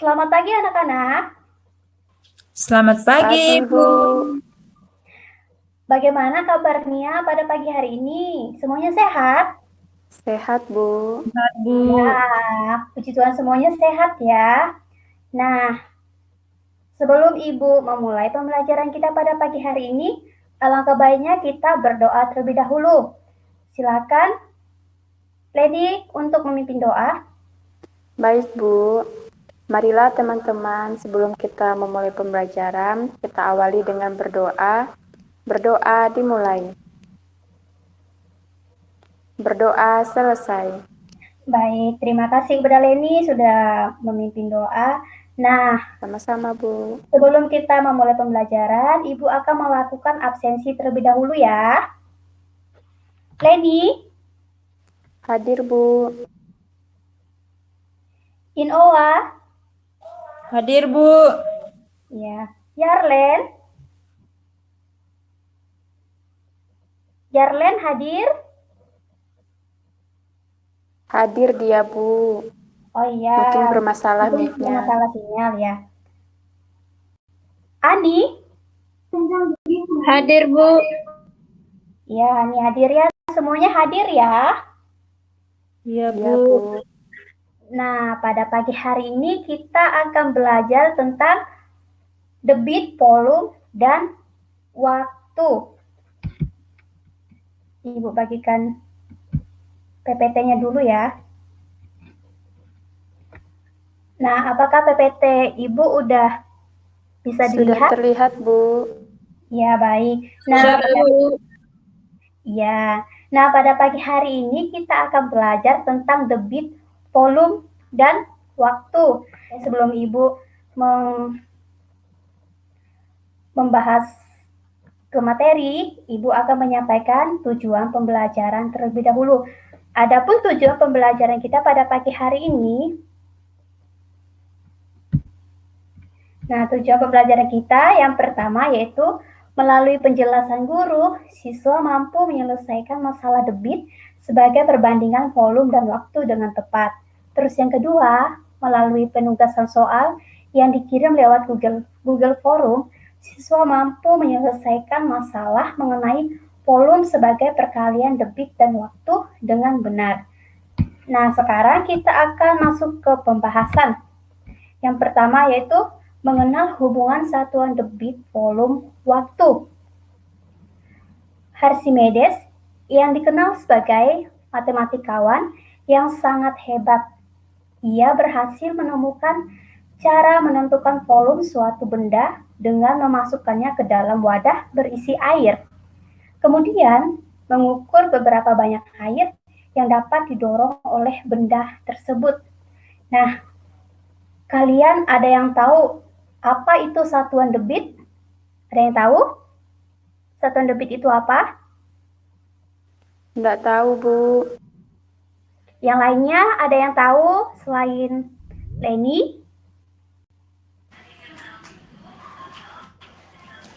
Selamat pagi anak-anak. Selamat pagi, Ibu. Bagaimana kabarnya pada pagi hari ini? Semuanya sehat? Sehat, Bu. Sehat, Bu. Ya, puji Tuhan semuanya sehat ya. Nah, sebelum Ibu memulai pembelajaran kita pada pagi hari ini, alangkah baiknya kita berdoa terlebih dahulu. Silakan, Lady, untuk memimpin doa. Baik, Bu. Marilah teman-teman, sebelum kita memulai pembelajaran, kita awali dengan berdoa. Berdoa dimulai. Berdoa selesai. Baik, terima kasih kepada Leni sudah memimpin doa. Nah, sama-sama, Bu. Sebelum kita memulai pembelajaran, Ibu akan melakukan absensi terlebih dahulu ya. Leni? Hadir, Bu. Inowa? Hadir, Bu. Ya. Yarlen? Yarlen hadir? Hadir dia, Bu. Oh iya. Mungkin bermasalah mic-nya. Bermasalah sinyal ya. Ani? Hadir, Bu. Ya, Ani hadir ya. Semuanya hadir ya. Iya, Bu. Nah, pada pagi hari ini kita akan belajar tentang debit, volume, dan waktu. Ibu bagikan PPT-nya dulu ya. Nah, apakah PPT Ibu udah bisa dilihat? Sudah terlihat, Bu. Ya, baik. Nah, pada pagi hari ini kita akan belajar tentang debit, volume, dan waktu. Sebelum Ibu membahas ke materi, Ibu akan menyampaikan tujuan pembelajaran terlebih dahulu. Adapun tujuan pembelajaran kita pada pagi hari ini, tujuan pembelajaran kita yang pertama yaitu melalui penjelasan guru, siswa mampu menyelesaikan masalah debit sebagai perbandingan volume dan waktu dengan tepat. Terus yang kedua, melalui penugasan soal yang dikirim lewat Google Forum, siswa mampu menyelesaikan masalah mengenai volume sebagai perkalian debit dan waktu dengan benar. Nah, sekarang kita akan masuk ke pembahasan. Yang pertama yaitu mengenal hubungan satuan debit, volume, waktu. Archimedes yang dikenal sebagai matematikawan yang sangat hebat. Ia berhasil menemukan cara menentukan volume suatu benda dengan memasukkannya ke dalam wadah berisi air. Kemudian, mengukur beberapa banyak air yang dapat didorong oleh benda tersebut. Nah, kalian ada yang tahu apa itu satuan debit? Ada yang tahu? Satuan debit itu apa? Enggak tahu, Bu. Yang lainnya ada yang tahu selain Leni?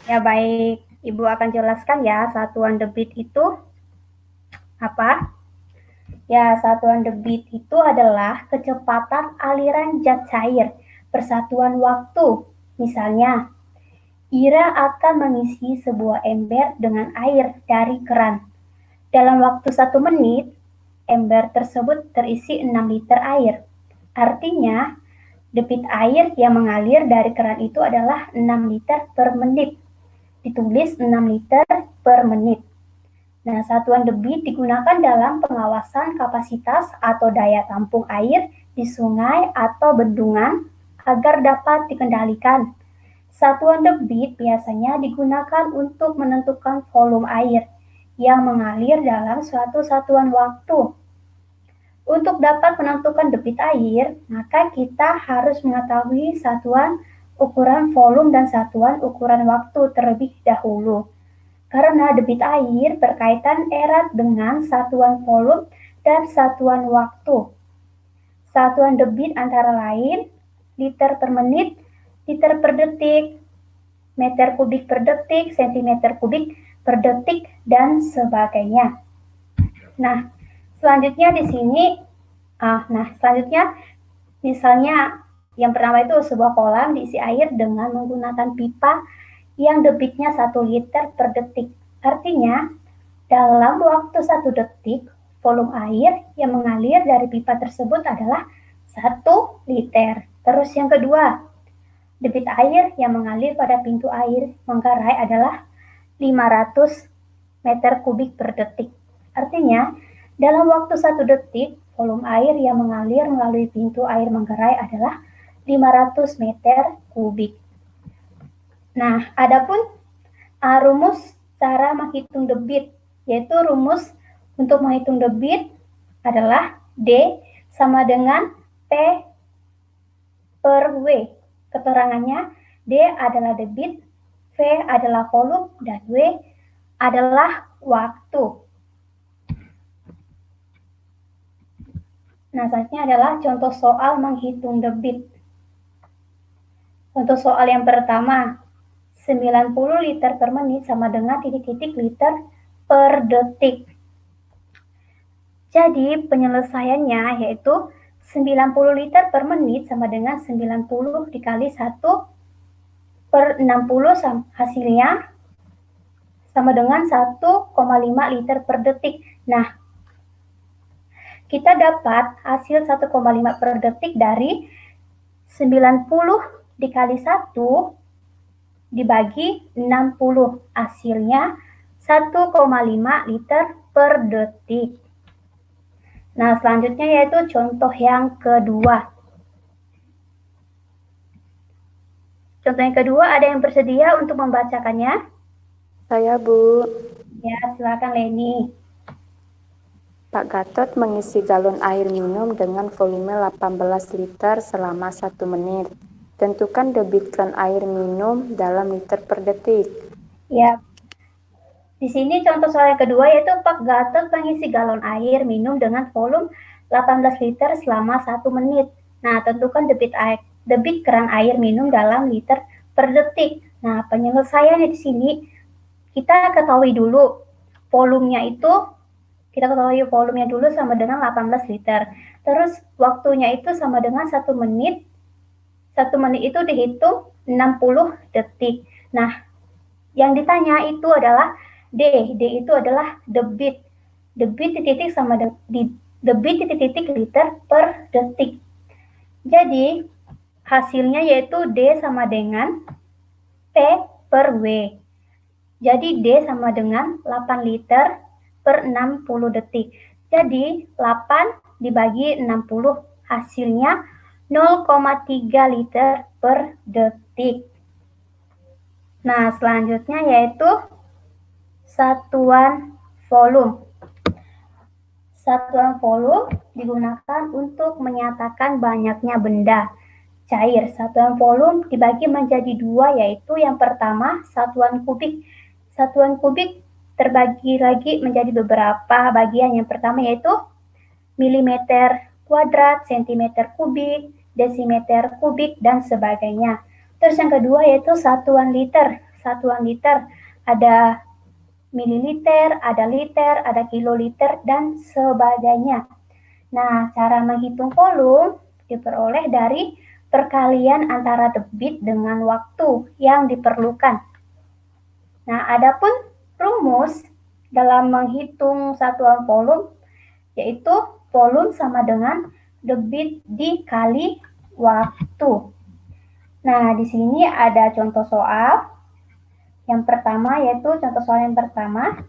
Ya baik, Ibu akan jelaskan ya satuan debit itu apa? Ya, satuan debit itu adalah kecepatan aliran zat cair persatuan waktu. Misalnya, Ira akan mengisi sebuah ember dengan air dari keran. Dalam waktu 1 menit, ember tersebut terisi 6 liter air. Artinya, debit air yang mengalir dari keran itu adalah 6 liter per menit. Ditulis 6 liter per menit. Nah, satuan debit digunakan dalam pengawasan kapasitas atau daya tampung air di sungai atau bendungan agar dapat dikendalikan. Satuan debit biasanya digunakan untuk menentukan volume air yang mengalir dalam suatu satuan waktu. Untuk dapat menentukan debit air, maka kita harus mengetahui satuan ukuran volume dan satuan ukuran waktu terlebih dahulu. Karena debit air berkaitan erat dengan satuan volume dan satuan waktu. Satuan debit antara lain liter per menit, liter per detik, meter kubik per detik, sentimeter kubik per detik, dan sebagainya. Nah, selanjutnya misalnya Yang pertama itu sebuah kolam diisi air dengan menggunakan pipa yang debitnya 1 liter per detik. Artinya, dalam waktu 1 detik, volume air yang mengalir dari pipa tersebut adalah 1 liter. Terus yang kedua, debit air yang mengalir pada pintu air manggarai adalah 500 meter kubik per detik. Artinya, dalam waktu 1 detik, volume air yang mengalir melalui pintu air manggarai adalah 500 meter kubik. Nah, adapun rumus cara menghitung debit, yaitu rumus untuk menghitung debit adalah D sama dengan P per W. Keterangannya, D adalah debit, V adalah volume, dan W adalah waktu. Nah, selanjutnya adalah contoh soal menghitung debit. Contoh soal yang pertama, 90 liter per menit sama dengan titik-titik liter per detik. Jadi penyelesaiannya yaitu 90 liter per menit sama dengan 90 dikali 1 per 60 hasilnya sama dengan 1,5 liter per detik. Nah, kita dapat hasil 1,5 per detik dari 90 dikali 1 dibagi 60. Hasilnya 1,5 liter per detik. Nah, selanjutnya yaitu contoh yang kedua. Contoh yang kedua, ada yang bersedia untuk membacakannya? Saya, Bu. Ya, silakan Leni. Pak Gatot mengisi galon air minum dengan volume 18 liter selama 1 menit. Tentukan debitkan air minum dalam liter per detik. Ya. Di sini contoh soal yang kedua yaitu Pak Gatot mengisi galon air minum dengan volume 18 liter selama 1 menit. Nah, tentukan debit keran air minum dalam liter per detik. Nah, penyelesaiannya di sini kita ketahui dulu volumenya dulu sama dengan 18 liter. Terus waktunya itu sama dengan 1 menit. 1 menit itu dihitung 60 detik. Nah, yang ditanya itu adalah D itu adalah debit. Debit titik sama dengan debit titik liter per detik. Jadi, hasilnya yaitu D sama dengan P per W. Jadi, D sama dengan 8 liter per 60 detik. Jadi, 8 dibagi 60 hasilnya 0,3 liter per detik. Nah, selanjutnya yaitu satuan volume. Satuan volume digunakan untuk menyatakan banyaknya benda cair. Satuan volume dibagi menjadi 2, yaitu yang pertama satuan kubik. Satuan kubik terbagi lagi menjadi beberapa bagian. Yang pertama yaitu milimeter kuadrat, sentimeter kubik, desimeter kubik, dan sebagainya. Terus yang kedua yaitu satuan liter. Satuan liter ada mililiter, ada liter, ada kiloliter, dan sebagainya. Nah, cara menghitung volume diperoleh dari perkalian antara debit dengan waktu yang diperlukan. Nah, adapun rumus dalam menghitung satuan volume yaitu volume sama dengan debit dikali waktu. Nah, di sini ada contoh soal. Yang pertama yaitu contoh soal yang pertama.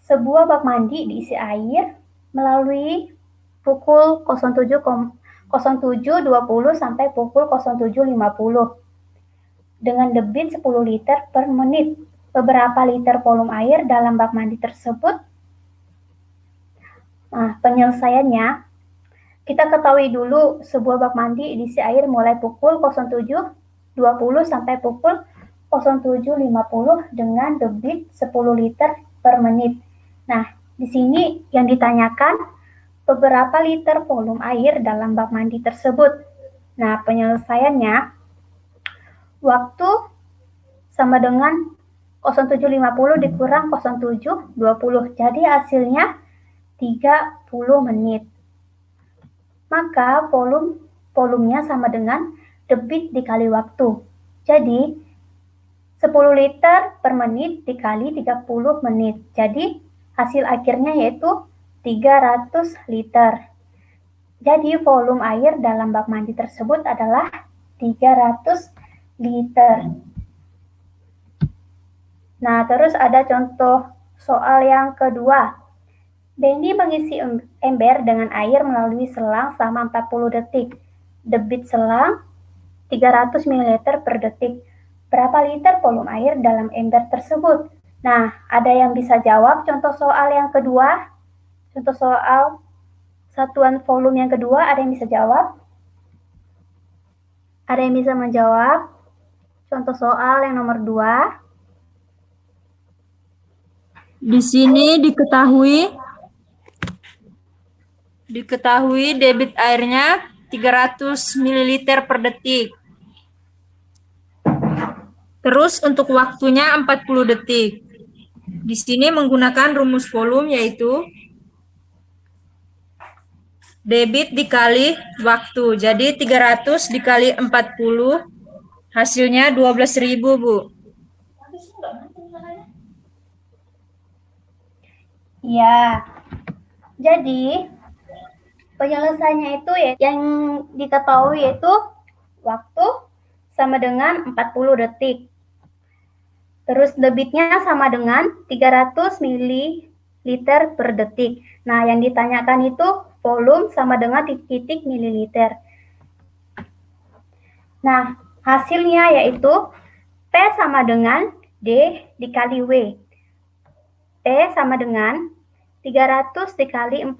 Sebuah bak mandi diisi air melalui pukul 07.20 sampai pukul 07.50 dengan debit 10 liter per menit. Beberapa liter volume air dalam bak mandi tersebut. Nah, penyelesaiannya kita ketahui dulu sebuah bak mandi diisi air mulai pukul 07.20 sampai pukul 07.50 dengan debit 10 liter per menit. Nah, di sini yang ditanyakan beberapa liter volume air dalam bak mandi tersebut. Nah, penyelesaiannya waktu sama dengan 07.50 dikurang 07.20. Jadi hasilnya 30 menit. Maka volume volumenya sama dengan debit dikali waktu. Jadi 10 liter per menit dikali 30 menit. Jadi hasil akhirnya yaitu 300 liter. Jadi volume air dalam bak mandi tersebut adalah 300 liter. Nah, terus ada contoh soal yang kedua. Benny mengisi ember dengan air melalui selang selama 40 detik. Debit selang 300 ml per detik. Berapa liter volume air dalam ember tersebut? Nah, ada yang bisa jawab contoh soal yang kedua? Contoh soal satuan volume yang kedua, ada yang bisa jawab? Ada yang bisa menjawab? Contoh soal yang nomor 2. Di sini diketahui debit airnya 300 ml per detik. Terus untuk waktunya 40 detik. Di sini menggunakan rumus volume yaitu debit dikali waktu. Jadi 300 dikali 40 hasilnya 12.000, Bu. Ya, jadi penyelesaiannya itu yang diketahui yaitu waktu sama dengan 40 detik. Terus debitnya sama dengan 300 ml per detik. Nah, yang ditanyakan itu volume sama dengan titik mililiter. Nah, hasilnya yaitu P sama dengan D dikali W. P sama dengan 300 dikali 40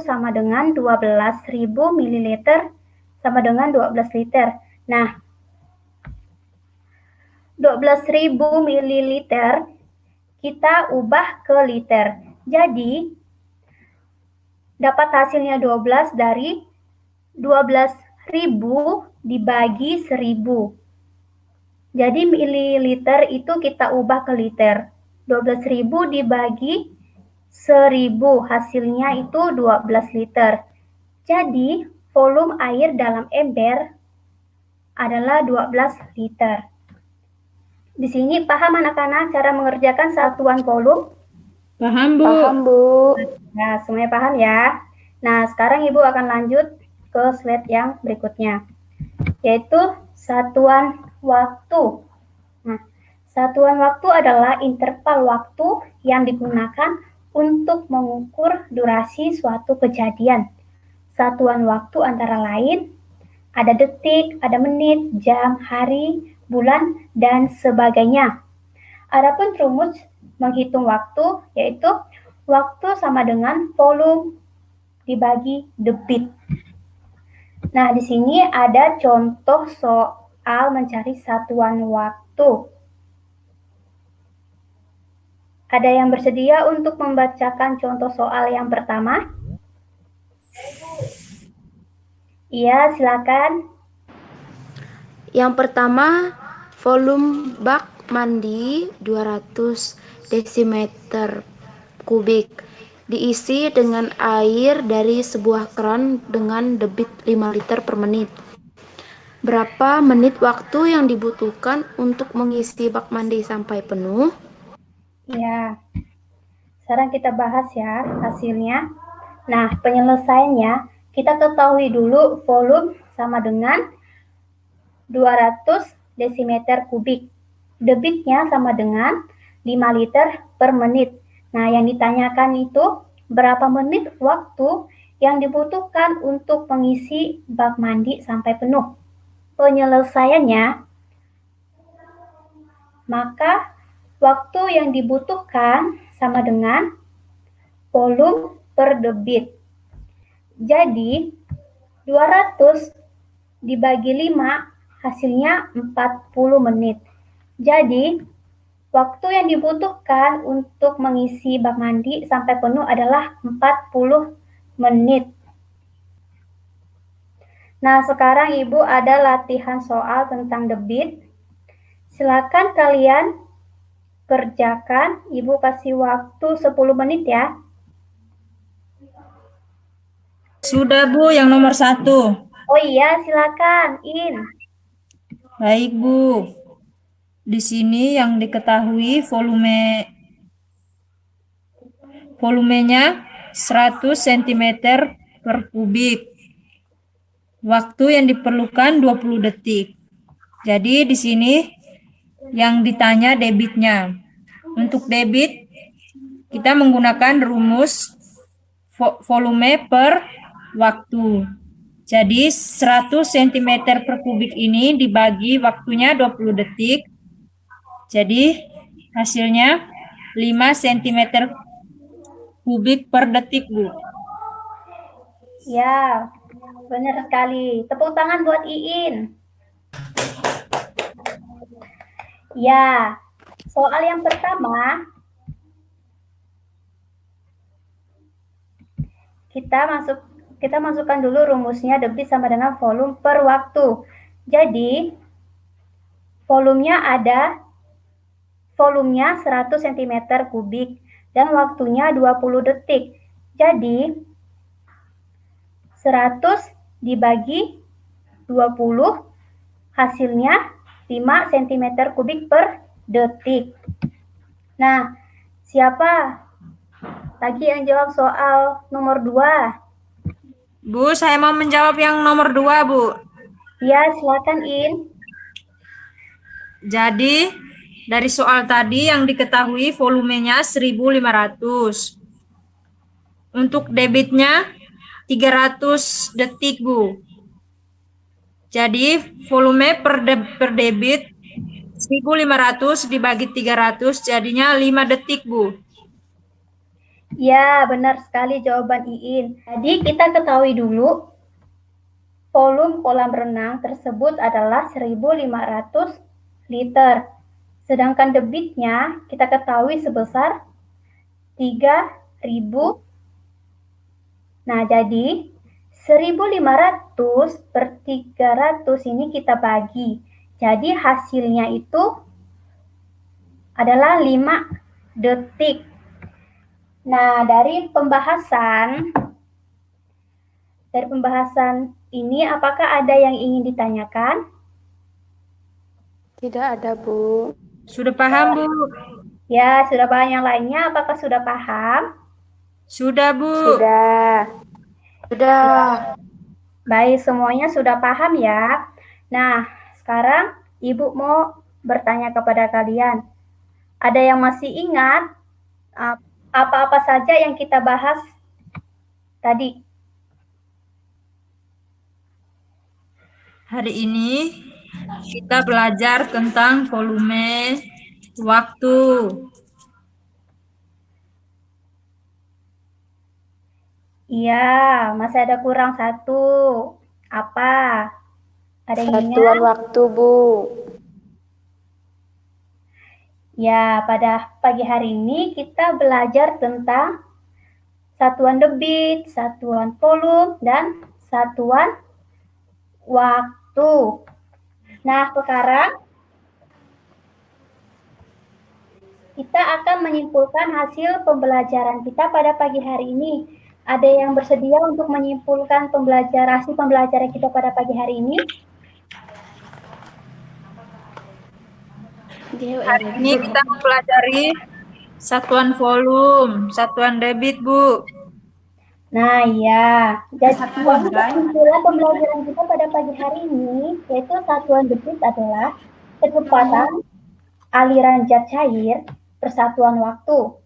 sama dengan 12.000 ml sama dengan 12 liter. Nah, 12.000 ml kita ubah ke liter. Jadi, dapat hasilnya 12 dari 12.000 dibagi 1.000. Jadi, mililiter itu kita ubah ke liter. 12.000 dibagi 1.000, hasilnya itu 12 liter. Jadi, volume air dalam ember adalah 12 liter. Di sini paham anak-anak cara mengerjakan satuan volume? Paham, Bu? Paham, Bu. Nah, semuanya paham ya? Nah, sekarang Ibu akan lanjut ke slide yang berikutnya, yaitu satuan waktu. Nah, satuan waktu adalah interval waktu yang digunakan untuk mengukur durasi suatu kejadian. Satuan waktu antara lain ada detik, ada menit, jam, hari, bulan, dan sebagainya. Adapun rumus menghitung waktu yaitu waktu sama dengan volume dibagi debit. Nah, di sini ada contoh soal mencari satuan waktu. Ada yang bersedia untuk membacakan contoh soal yang pertama? Iya, silakan. Yang pertama, volume bak mandi 200 desimeter kubik diisi dengan air dari sebuah keran dengan debit 5 liter per menit. Berapa menit waktu yang dibutuhkan untuk mengisi bak mandi sampai penuh? Ya, sekarang kita bahas ya hasilnya. Nah, penyelesaiannya kita ketahui dulu volume sama dengan 200 desimeter kubik. Debitnya sama dengan 5 liter per menit. Nah, yang ditanyakan itu berapa menit waktu yang dibutuhkan untuk mengisi bak mandi sampai penuh. Penyelesaiannya, maka waktu yang dibutuhkan sama dengan volume per debit. Jadi, 200 dibagi 5 hasilnya 40 menit. Jadi, waktu yang dibutuhkan untuk mengisi bak mandi sampai penuh adalah 40 menit. Nah, sekarang Ibu ada latihan soal tentang debit. Silakan kalian kerjakan. Ibu kasih waktu 10 menit ya. Sudah, Bu, yang nomor 1. Oh iya, silakan, In. Baik, Bu. Di sini yang diketahui volumenya 100 cm per kubik. Waktu yang diperlukan 20 detik. Jadi di sini yang ditanya debitnya. Untuk debit kita menggunakan rumus volume per waktu. Jadi 100 cm per kubik ini dibagi waktunya 20 detik. Jadi hasilnya 5 cm kubik per detik, Bu. Ya, benar sekali. Tepuk tangan buat Iin. Ya, soal yang pertama, kita masukkan dulu rumusnya debit sama dengan volume per waktu. Jadi, volumenya 100 cm kubik dan waktunya 20 detik. Jadi, 100 dibagi 20 hasilnya 5 cm kubik per detik. Nah, siapa lagi yang jawab soal nomor 2? Bu, saya mau menjawab yang nomor 2, Bu. Ya, silakan, In. Jadi, dari soal tadi yang diketahui volumenya 1.500. Untuk debitnya 300 detik, Bu. Jadi, volume per debit 1.500 dibagi 300 jadinya 5 detik, Bu. Ya, benar sekali jawaban Iin. Jadi kita ketahui dulu volume kolam renang tersebut adalah 1.500 liter. Sedangkan debitnya kita ketahui sebesar 3.000. Nah, jadi 1.500 per 300 ini kita bagi. Jadi hasilnya itu adalah 5 detik. Nah, dari pembahasan ini, apakah ada yang ingin ditanyakan? Tidak ada, Bu. Sudah paham, Bu? Ya, sudah paham. Yang lainnya, apakah sudah paham? Sudah, Bu. Sudah. Baik, semuanya sudah paham ya. Nah, sekarang Ibu mau bertanya kepada kalian. Ada yang masih ingat apa-apa saja yang kita bahas tadi? Hari ini kita belajar tentang volume waktu. Iya, masih ada kurang satu. Apa? Ada yang Satuan ingat? waktu, Bu. Ya, pada pagi hari ini kita belajar tentang satuan debit, satuan volume, dan satuan waktu. Nah, sekarang kita akan menyimpulkan hasil pembelajaran kita pada pagi hari ini. Ada yang bersedia untuk menyimpulkan hasil pembelajaran kita pada pagi hari ini? Hari ini kita mempelajari satuan volume, satuan debit, Bu. Nah, ya. Jadi, kesimpulan pembelajaran kita pada pagi hari ini, yaitu satuan debit adalah kecepatan aliran zat cair per satuan waktu.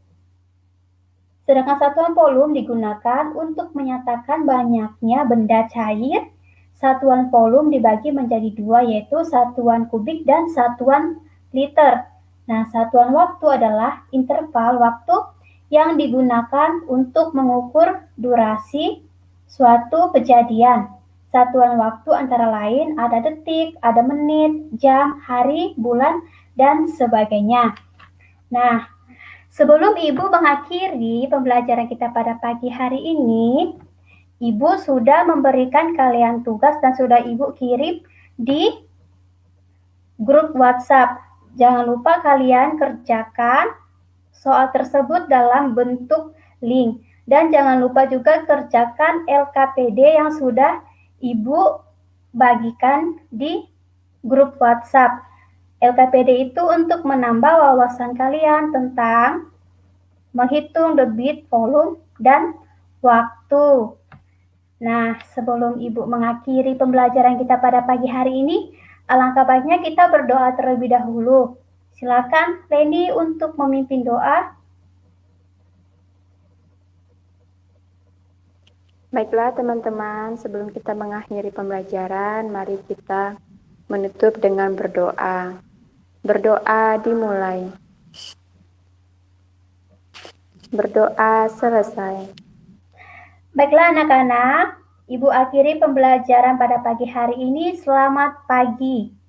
Sedangkan satuan volume digunakan untuk menyatakan banyaknya benda cair. Satuan volume dibagi menjadi dua, yaitu satuan kubik dan satuan liter. Nah, satuan waktu adalah interval waktu yang digunakan untuk mengukur durasi suatu kejadian. Satuan waktu antara lain ada detik, ada menit, jam, hari, bulan, dan sebagainya. Nah, sebelum Ibu mengakhiri pembelajaran kita pada pagi hari ini, Ibu sudah memberikan kalian tugas dan sudah Ibu kirim di grup WhatsApp. Jangan lupa kalian kerjakan soal tersebut dalam bentuk link. Dan jangan lupa juga kerjakan LKPD yang sudah Ibu bagikan di grup WhatsApp. LKPD itu untuk menambah wawasan kalian tentang menghitung debit, volume, dan waktu. Nah, sebelum Ibu mengakhiri pembelajaran kita pada pagi hari ini, alangkah baiknya kita berdoa terlebih dahulu. Silakan Leni untuk memimpin doa. Baiklah teman-teman, sebelum kita mengakhiri pembelajaran, mari kita menutup dengan berdoa. Berdoa dimulai. Berdoa selesai. Baiklah anak-anak, Ibu akhiri pembelajaran pada pagi hari ini. Selamat pagi.